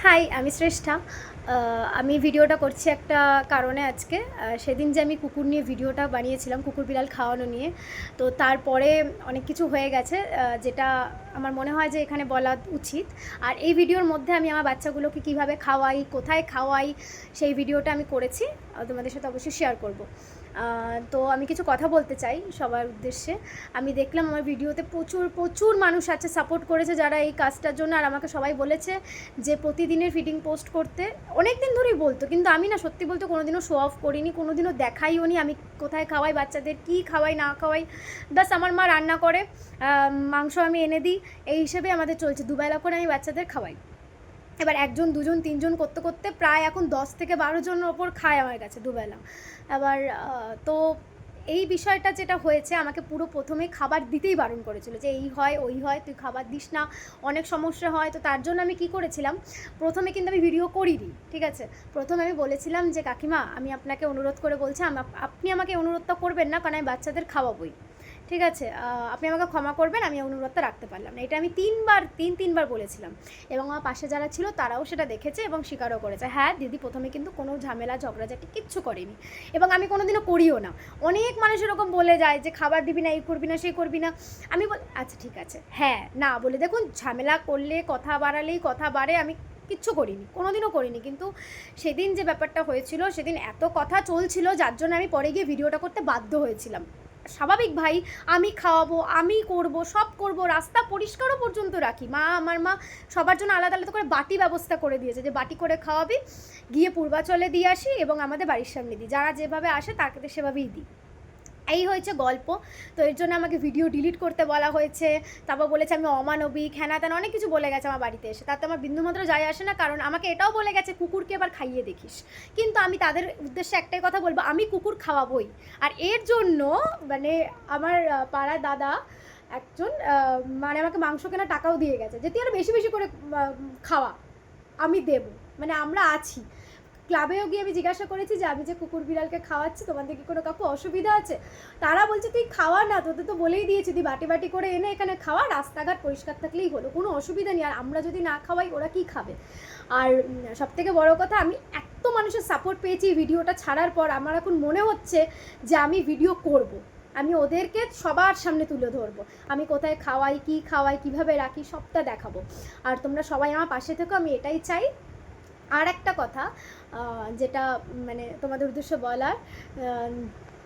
High, আমি শ্রেষ্ঠা। আমি ভিডিওটা করছি একটা কারণে আজকে। সেদিন যে আমি কুকুর নিয়ে ভিডিওটা বানিয়েছিলাম, কুকুর বিড়াল খাওয়ানো নিয়ে, তো তারপরে অনেক কিছু হয়ে গেছে, যেটা আমার মনে হয় যে এখানে বলা উচিত। আর এই ভিডিওর মধ্যে আমি আমার বাচ্চাগুলোকে কীভাবে খাওয়াই, কোথায় খাওয়াই, সেই ভিডিওটা আমি করেছি, তোমাদের সাথে অবশ্যই শেয়ার করব। তো আমি কিছু কথা বলতে চাই সবার উদ্দেশ্যে। আমি দেখলাম আমার ভিডিওতে প্রচুর প্রচুর মানুষ আছে, সাপোর্ট করেছে যারা এই কাজটার জন্য। আর আমাকে সবাই বলেছে যে প্রতিদিনের ফিডিং পোস্ট করতে। অনেক দিন ধরেই বলতো, কিন্তু আমি না সত্যি বলতে কোনোদিনও শো অফ করিনি, কোনোদিনও দেখাইও নি আমি কোথায় খাওয়াই বাচ্চাদের, কী খাওয়াই না খাওয়াই। বাস আমার মা রান্না করে, মাংস আমি এনে দিই, এই হিসেবে আমাদের চলছে। দুবেলা করে আমি বাচ্চাদের খাওয়াই। এবার একজন দুজন তিনজন করতে করতে প্রায় এখন 10 থেকে 12 জনের ওপর খায় আমার কাছে দুবেলা। এবার তো এই বিষয়টা যেটা হয়েছে, আমাকে পুরো প্রথমে খাবার দিতেই বারণ করেছিল যে এই হয় ওই হয়, তুই খাবার দিস না, অনেক সমস্যা হয়। তো তার জন্য আমি কি করেছিলাম, প্রথমে কিন্তু আমি ভিডিও করিনি, ঠিক আছে। প্রথমে আমি বলেছিলাম যে কাকিমা, আমি আপনাকে অনুরোধ করে বলছি, আপনি আমাকে অনুরোধটা করবেন না, কারণ আমি বাচ্চাদের খাওয়াবোই, ঠিক আছে। আপনি আমাকে ক্ষমা করবেন, আমি অনুরোধটা রাখতে পারলাম না। এটা আমি তিনবার বলেছিলাম, এবং আমার পাশে যারা ছিল তারাও সেটা দেখেছে এবং স্বীকারও করেছে। হ্যাঁ দিদি প্রথমে কিন্তু কোনো ঝামেলা ঝগড়াঝাটি কিচ্ছু করেনি, এবং আমি কোনোদিনও করিও না। অনেক মানুষ এরকম বলে যায় যে খাবার দিবি না, এই করবি না, সেই করবি না। আমি আচ্ছা ঠিক আছে, হ্যাঁ না বলে দেখুন, ঝামেলা করলে, কথা বাড়ালেই কথা বাড়ে। আমি কিচ্ছু করিনি, কোনোদিনও করিনি। কিন্তু সেদিন যে ব্যাপারটা হয়েছিল, সেদিন এত কথা চলছিল, যার জন্য আমি পরে গিয়ে ভিডিওটা করতে বাধ্য হয়েছিলাম। স্বাভাবিক ভাই, আমি খাওয়াবো, আমি করব, সব করব, রাস্তা পরিষ্কারও পর্যন্ত রাখি। আমার মা সবার জন্য আলাদা আলাদা করে বাটি ব্যবস্থা করে দিয়েছে, যে বাটি করে খাওয়াবি, গিয়ে পূর্বাচলে দিয়ে আসি এবং আমাদের বাড়ির সামনে দিই, যারা যেভাবে আসে তাকে সেভাবেই দিই। এই হয়েছে গল্প। তো এর জন্য আমাকে ভিডিও ডিলিট করতে বলা হয়েছে, তারপর বলেছে আমি অমানবিক, হ্যানা ত্যানা অনেক কিছু বলে গেছে আমার বাড়িতে এসে। তাতে আমার বিন্দুমাত্র যায় আসে না, কারণ আমাকে এটাও বলে গেছে কুকুরকে এবার খাইয়ে দেখিস। কিন্তু আমি তাদের উদ্দেশ্যে একটাই কথা বলবো, আমি কুকুর খাওয়াবই। আর এর জন্য মানে আমার পাড়ার দাদা একজন মানে আমাকে মাংস কেনার টাকাও দিয়ে গেছে, যে তুই আরও বেশি বেশি করে খাওয়া, আমি দেবো, মানে আমরা আছি। ক্লাবেও গিয়ে আমি জিজ্ঞাসা করেছি যে আমি যে কুকুর বিড়ালকে খাওয়াচ্ছি, তোমাদের কি কোনো কাকু অসুবিধা আছে? তারা বলছে তুই খাওয়া না, তোদের তো বলেই দিয়েছি, তুই বাটি বাটি করে এনে এখানে খাওয়া, রাস্তাঘাট পরিষ্কার থাকলেই হলো, কোনো অসুবিধা নেই। আর আমরা যদি না খাওয়াই ওরা কি খাবে? আর সবথেকে বড় কথা, আমি এত মানুষের সাপোর্ট পেয়েছি ভিডিওটা ছাড়ার পর, আমার এখন মনে হচ্ছে যে আমি ভিডিও করব, আমি ওদেরকে সবার সামনে তুলে ধরবো, আমি কোথায় খাওয়াই, কী খাওয়াই, কীভাবে রাখি, সবটা দেখাবো। আর তোমরা সবাই আমার পাশে থেকো, আমি এটাই চাই। আর একটা কথা যেটা মানে তোমাদের উদ্দেশ্যে বলার,